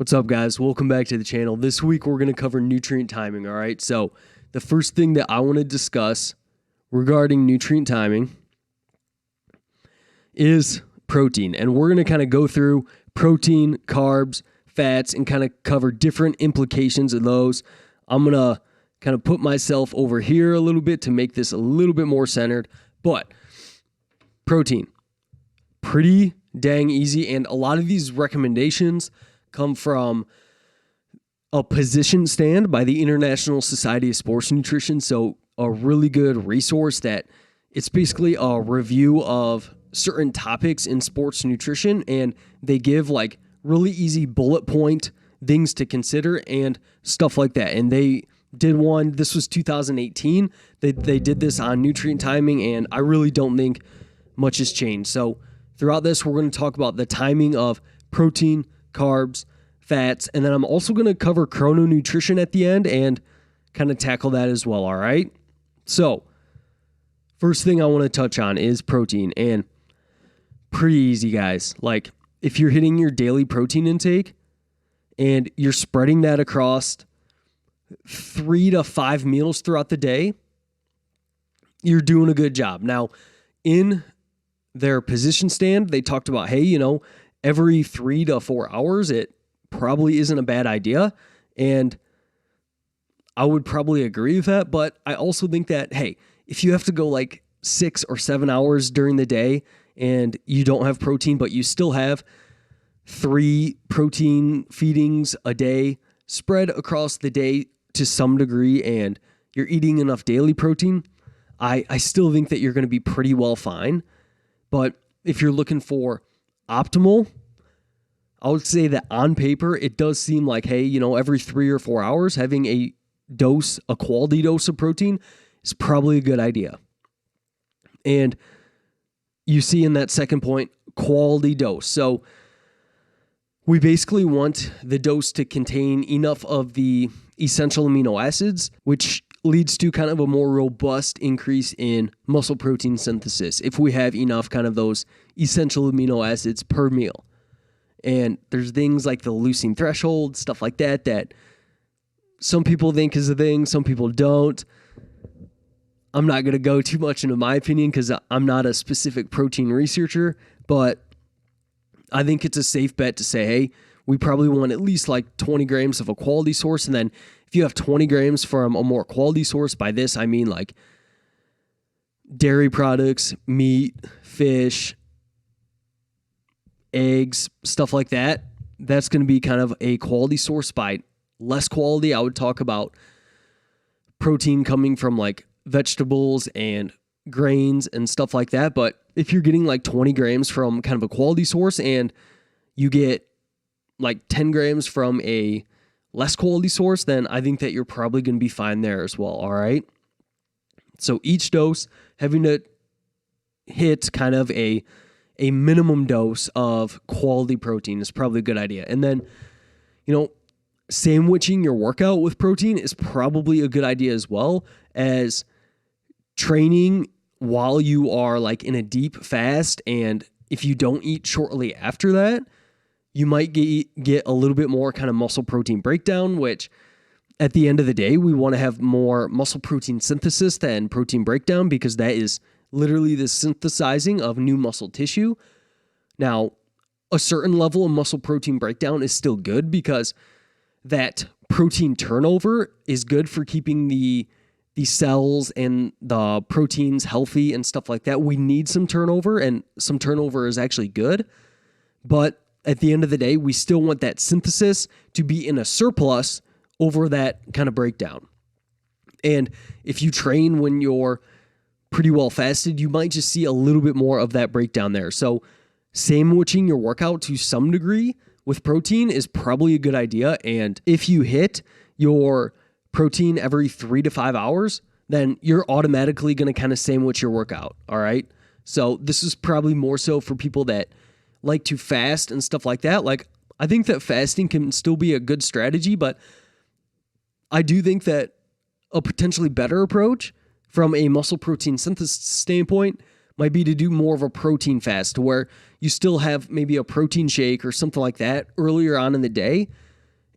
What's up, guys? Welcome back to the channel. This week, we're going to cover nutrient timing, all right? So the first thing that I want to discuss regarding nutrient timing is protein. And we're going to kind of go through protein, carbs, fats, and kind of cover different implications of those. I'm going to kind of put myself over here a little bit to make this a little bit more centered. But protein, pretty dang easy. And a lot of these recommendations come from a position stand by the International Society of Sports Nutrition. So a really good resource that it's basically a review of certain topics in sports nutrition, and they give like really easy bullet point things to consider and stuff like that. And they did one, this was 2018. They did this on nutrient timing, and I really don't think much has changed. So throughout this, we're going to talk about the timing of protein, carbs, fats, and then I'm also going to cover chrononutrition at the end and kind of tackle that as well, all right? So first thing I want to touch on is protein, and pretty easy, guys. Like, if you're hitting your daily protein intake and you're spreading that across 3 to 5 meals throughout the day, you're doing a good job. Now, in their position stand, they talked about, hey, every 3 to 4 hours, it probably isn't a bad idea. And I would probably agree with that. But I also think that, hey, if you have to go like 6 or 7 hours during the day and you don't have protein, but you still have 3 protein feedings a day spread across the day to some degree, and you're eating enough daily protein, I still think that you're going to be pretty well fine. But if you're looking for optimal, I would say that on paper, it does seem like, hey, every 3 or 4 hours, having a quality dose of protein is probably a good idea. And you see in that second point, quality dose. So we basically want the dose to contain enough of the essential amino acids, which leads to kind of a more robust increase in muscle protein synthesis if we have enough kind of those essential amino acids per meal. And there's things like the leucine threshold, stuff like that, that some people think is a thing, some people don't. I'm not going to go too much into my opinion because I'm not a specific protein researcher, but I think it's a safe bet to say, hey, we probably want at least like 20 grams of a quality source. And then if you have 20 grams from a more quality source, by this I mean like dairy products, meat, fish, eggs, stuff like that, that's going to be kind of a quality source. By less quality, I would talk about protein coming from like vegetables and grains and stuff like that. But if you're getting like 20 grams from kind of a quality source and you get like 10 grams from a less quality source, then I think that you're probably going to be fine there as well. All right. So each dose having to hit kind of a minimum dose of quality protein is probably a good idea. And then, sandwiching your workout with protein is probably a good idea as well, as training while you are like in a deep fast. And if you don't eat shortly after that, you might get a little bit more kind of muscle protein breakdown, which at the end of the day, we want to have more muscle protein synthesis than protein breakdown, because that is literally the synthesizing of new muscle tissue. Now, a certain level of muscle protein breakdown is still good because that protein turnover is good for keeping the cells and the proteins healthy and stuff like that. We need some turnover, and some turnover is actually good. But at the end of the day, we still want that synthesis to be in a surplus over that kind of breakdown. And if you train when you're pretty well fasted, you might just see a little bit more of that breakdown there. So sandwiching your workout to some degree with protein is probably a good idea. And if you hit your protein every 3 to 5 hours, then you're automatically going to kind of sandwich your workout. All right. So this is probably more so for people that like to fast and stuff like that. Like, I think that fasting can still be a good strategy, but I do think that a potentially better approach from a muscle protein synthesis standpoint might be to do more of a protein fast, where you still have maybe a protein shake or something like that earlier on in the day,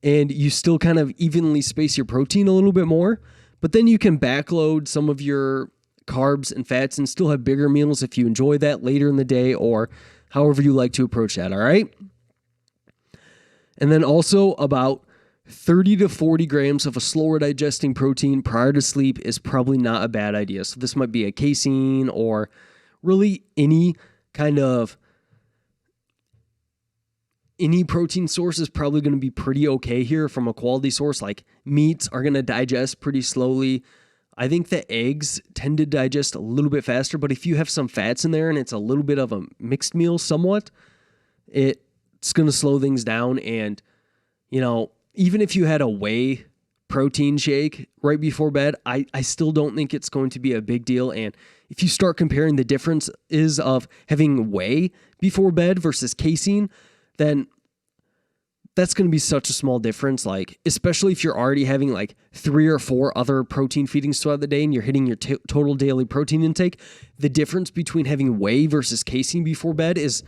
and you still kind of evenly space your protein a little bit more, but then you can backload some of your carbs and fats and still have bigger meals if you enjoy that later in the day or however you like to approach that, all right? And then also about 30 to 40 grams of a slower digesting protein prior to sleep is probably not a bad idea. So this might be a casein or really any protein source is probably going to be pretty okay here from a quality source. Like meats are going to digest pretty slowly. I think the eggs tend to digest a little bit faster, but if you have some fats in there and it's a little bit of a mixed meal somewhat, it's going to slow things down. And, even if you had a whey protein shake right before bed, I still don't think it's going to be a big deal. And if you start comparing the differences of having whey before bed versus casein, then that's going to be such a small difference. Like, especially if you're already having like 3 or 4 other protein feedings throughout the day and you're hitting your total daily protein intake, the difference between having whey versus casein before bed is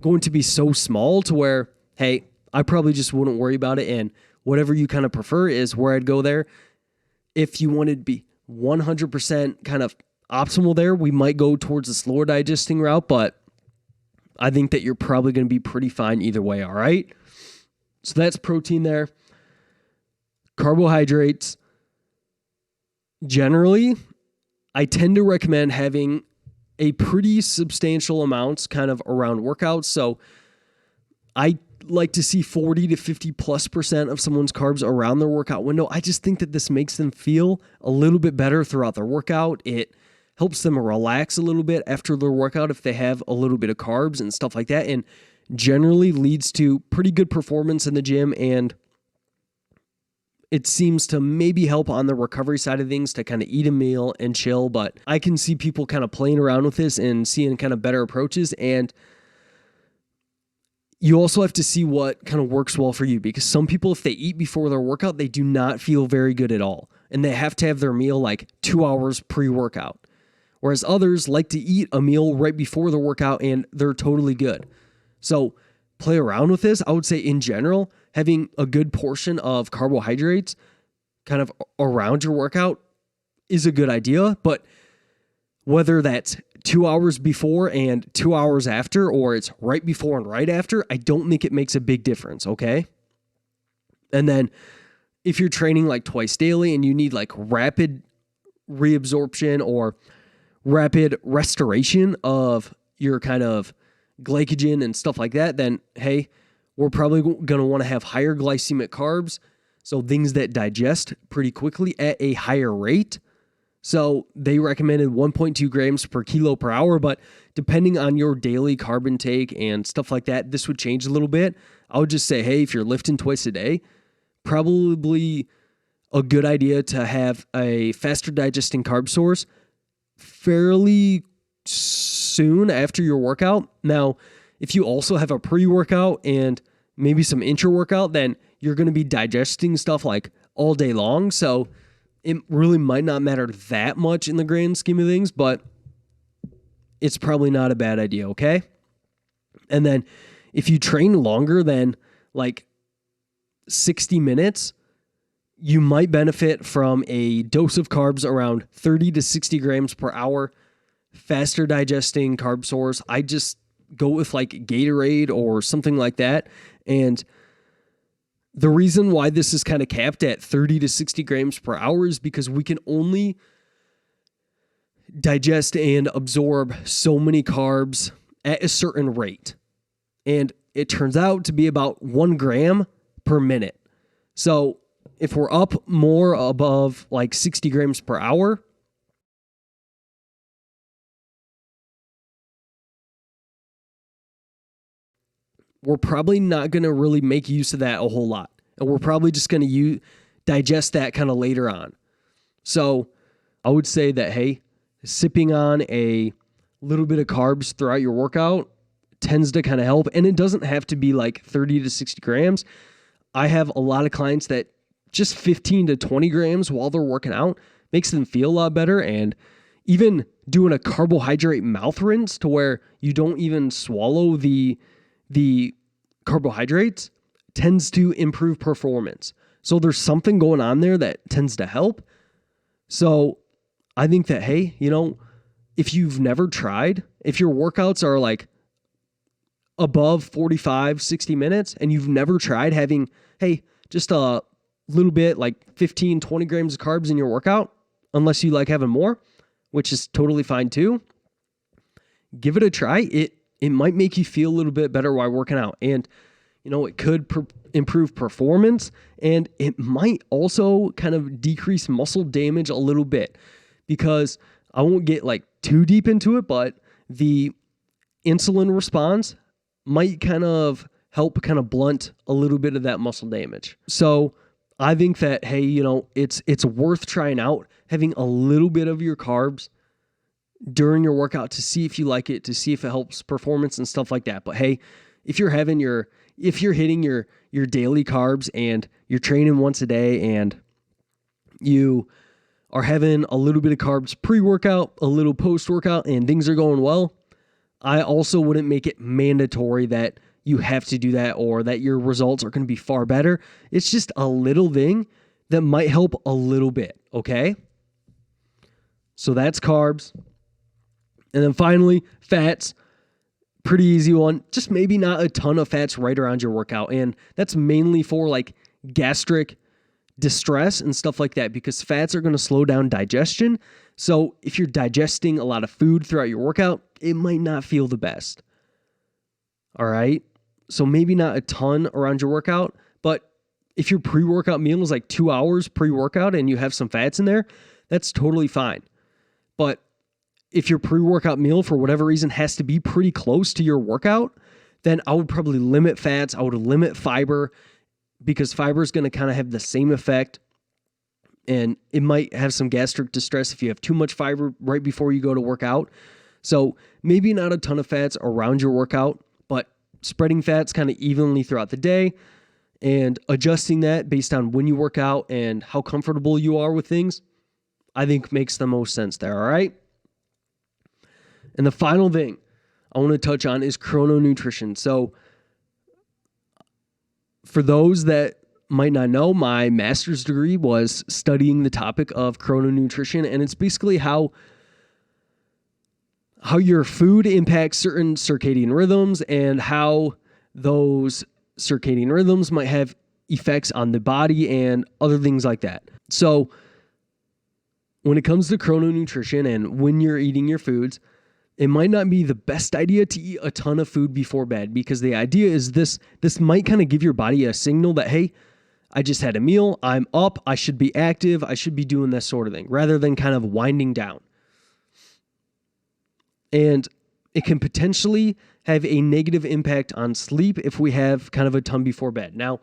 going to be so small to where, hey, I probably just wouldn't worry about it. And whatever you kind of prefer is where I'd go there. If you wanted to be 100% kind of optimal there, we might go towards the slower digesting route, but I think that you're probably going to be pretty fine either way, all right? So that's protein there. Carbohydrates. Generally, I tend to recommend having a pretty substantial amounts kind of around workouts. So I like to see 40 to 50+% of someone's carbs around their workout window. I just think that this makes them feel a little bit better throughout their workout. It helps them relax a little bit after their workout if they have a little bit of carbs and stuff like that, and generally leads to pretty good performance in the gym, and it seems to maybe help on the recovery side of things to kind of eat a meal and chill. But I can see people kind of playing around with this and seeing kind of better approaches, and you also have to see what kind of works well for you, because some people, if they eat before their workout, they do not feel very good at all, and they have to have their meal like 2 hours pre-workout. Whereas others like to eat a meal right before the workout and they're totally good. So play around with this. I would say in general, having a good portion of carbohydrates kind of around your workout is a good idea. But whether that's 2 hours before and 2 hours after, or it's right before and right after, I don't think it makes a big difference, okay? And then if you're training like twice daily and you need like rapid reabsorption or rapid restoration of your kind of glycogen and stuff like that, then hey, we're probably going to want to have higher glycemic carbs, so things that digest pretty quickly at a higher rate. So they recommended 1.2 grams per kilo per hour, but depending on your daily carb intake and stuff like that, this would change a little bit. I would just say, hey, if you're lifting twice a day, probably a good idea to have a faster digesting carb source fairly soon after your workout. Now, if you also have a pre-workout and maybe some intra-workout, then you're going to be digesting stuff like all day long. So it really might not matter that much in the grand scheme of things, but it's probably not a bad idea, okay? And then if you train longer than like 60 minutes, you might benefit from a dose of carbs around 30 to 60 grams per hour, faster digesting carb source. I just go with like Gatorade or something like that. And the reason why this is kind of capped at 30 to 60 grams per hour is because we can only digest and absorb so many carbs at a certain rate. And it turns out to be about 1 gram per minute. So if we're up more above like 60 grams per hour, we're probably not going to really make use of that a whole lot. And we're probably just going to digest that kind of later on. So I would say that, hey, sipping on a little bit of carbs throughout your workout tends to kind of help. And it doesn't have to be like 30 to 60 grams. I have a lot of clients that just 15 to 20 grams while they're working out makes them feel a lot better. And even doing a carbohydrate mouth rinse to where you don't even swallow the carbohydrates tends to improve performance. So there's something going on there that tends to help. So I think that, hey, if you've never tried, if your workouts are like above 45, 60 minutes and you've never tried having, hey, just a little bit, like 15, 20 grams of carbs in your workout, unless you like having more, which is totally fine too, give it a try. It might make you feel a little bit better while working out. And, it could improve performance, and it might also kind of decrease muscle damage a little bit, because I won't get like too deep into it, but the insulin response might kind of help kind of blunt a little bit of that muscle damage. So I think that, hey, it's worth trying out having a little bit of your carbs during your workout to see if you like it, to see if it helps performance and stuff like that. But hey, if you're hitting your daily carbs and you're training once a day and you are having a little bit of carbs pre-workout, a little post-workout, and things are going well, I also wouldn't make it mandatory that you have to do that or that your results are going to be far better. It's just a little thing that might help a little bit, okay? So that's carbs. And then finally, fats. Pretty easy one. Just maybe not a ton of fats right around your workout. And that's mainly for like gastric distress and stuff like that, because fats are going to slow down digestion. So if you're digesting a lot of food throughout your workout, it might not feel the best. All right. So maybe not a ton around your workout, but if your pre-workout meal is like 2 hours pre-workout and you have some fats in there, that's totally fine. But if your pre-workout meal, for whatever reason, has to be pretty close to your workout, then I would probably limit fats. I would limit fiber, because fiber is going to kind of have the same effect. And it might have some gastric distress if you have too much fiber right before you go to work out. So maybe not a ton of fats around your workout, but spreading fats kind of evenly throughout the day and adjusting that based on when you work out and how comfortable you are with things, I think makes the most sense there, all right? And the final thing I want to touch on is chrononutrition. So for those that might not know, my master's degree was studying the topic of chrononutrition, and it's basically how your food impacts certain circadian rhythms and how those circadian rhythms might have effects on the body and other things like that. So when it comes to chrononutrition and when you're eating your foods, it might not be the best idea to eat a ton of food before bed, because the idea is this might kind of give your body a signal that, hey, I just had a meal, I'm up, I should be active, I should be doing this sort of thing, rather than kind of winding down. And it can potentially have a negative impact on sleep if we have kind of a ton before bed. Now,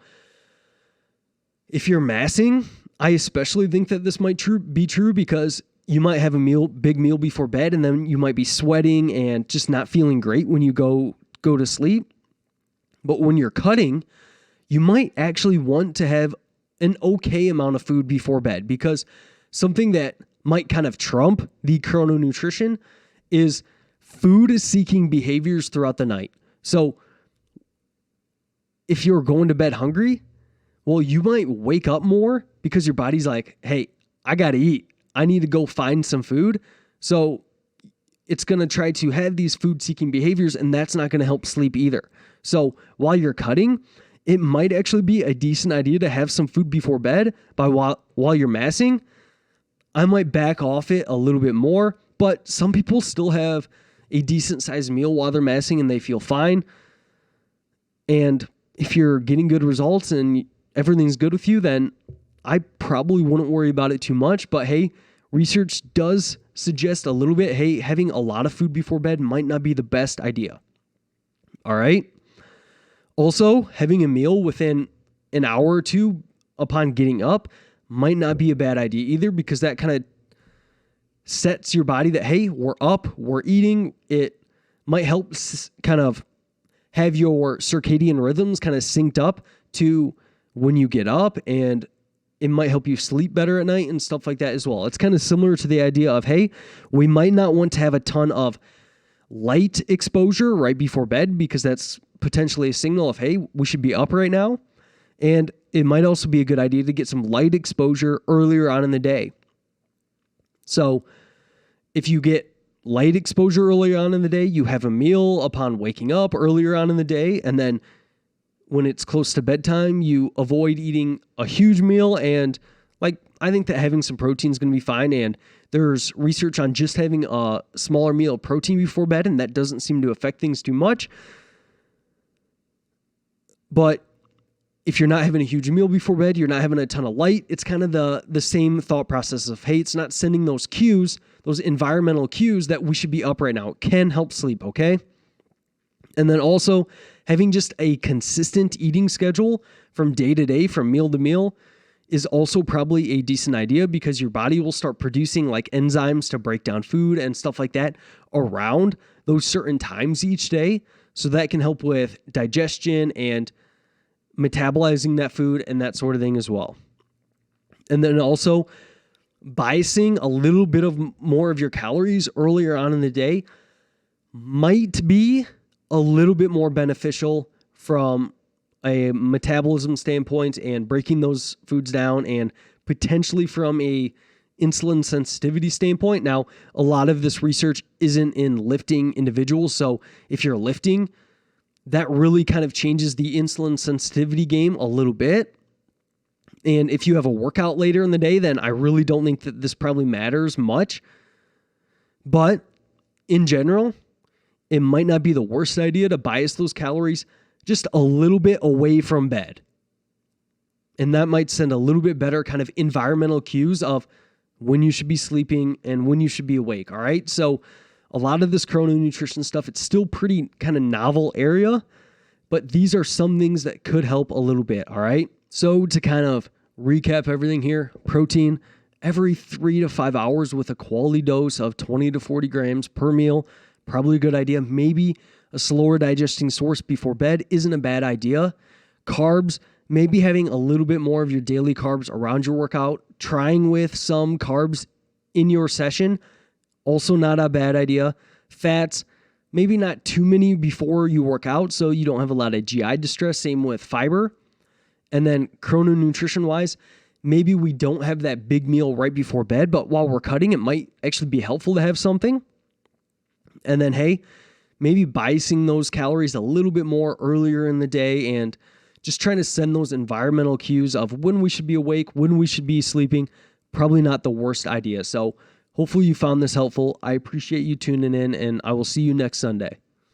if you're massing, I especially think that this might be true, because you might have a big meal before bed, and then you might be sweating and just not feeling great when you go to sleep. But when you're cutting, you might actually want to have an okay amount of food before bed, because something that might kind of trump the chrononutrition is food-seeking behaviors throughout the night. So if you're going to bed hungry, well, you might wake up more because your body's like, hey, I got to eat. I need to go find some food. So it's going to try to have these food-seeking behaviors, and that's not going to help sleep either. So while you're cutting, it might actually be a decent idea to have some food before bed. While you're massing, I might back off it a little bit more, but some people still have a decent-sized meal while they're massing and they feel fine. And if you're getting good results and everything's good with you, then I probably wouldn't worry about it too much. But hey, research does suggest a little bit, hey, having a lot of food before bed might not be the best idea. All right. Also, having a meal within an hour or two upon getting up might not be a bad idea either, because that kind of sets your body that, hey, we're up, we're eating. It might help kind of have your circadian rhythms kind of synced up to when you get up, and it might help you sleep better at night and stuff like that as well. It's kind of similar to the idea of, hey, we might not want to have a ton of light exposure right before bed, because that's potentially a signal of, hey, we should be up right now. And it might also be a good idea to get some light exposure earlier on in the day. So if you get light exposure earlier on in the day, you have a meal upon waking up earlier on in the day, and then when it's close to bedtime, you avoid eating a huge meal. And I think that having some protein is going to be fine. And there's research on just having a smaller meal of protein before bed, and that doesn't seem to affect things too much. But if you're not having a huge meal before bed, you're not having a ton of light, it's kind of the same thought process of, hey, it's not sending those cues, those environmental cues that we should be up right now. It can help sleep, okay? And then also having just a consistent eating schedule from day to day, from meal to meal, is also probably a decent idea, because your body will start producing like enzymes to break down food and stuff like that around those certain times each day. So that can help with digestion and metabolizing that food and that sort of thing as well. And then also biasing a little bit of more of your calories earlier on in the day might be a little bit more beneficial from a metabolism standpoint and breaking those foods down, and potentially from a insulin sensitivity standpoint. Now, a lot of this research isn't in lifting individuals. So if you're lifting, that really kind of changes the insulin sensitivity game a little bit. And if you have a workout later in the day, then I really don't think that this probably matters much. But in general, it might not be the worst idea to bias those calories just a little bit away from bed. And that might send a little bit better kind of environmental cues of when you should be sleeping and when you should be awake. All right. So a lot of this chrononutrition stuff, it's still pretty kind of novel area, but these are some things that could help a little bit. All right. So to kind of recap everything here, protein every 3 to 5 hours with a quality dose of 20 to 40 grams per meal, probably a good idea. Maybe a slower digesting source before bed isn't a bad idea. Carbs, maybe having a little bit more of your daily carbs around your workout, trying with some carbs in your session, also not a bad idea. Fats, maybe not too many before you work out so you don't have a lot of GI distress. Same with fiber. And then chrononutrition wise, maybe we don't have that big meal right before bed, but while we're cutting, it might actually be helpful to have something. And then, hey, maybe biasing those calories a little bit more earlier in the day and just trying to send those environmental cues of when we should be awake, when we should be sleeping, probably not the worst idea. So hopefully you found this helpful. I appreciate you tuning in, and I will see you next Sunday.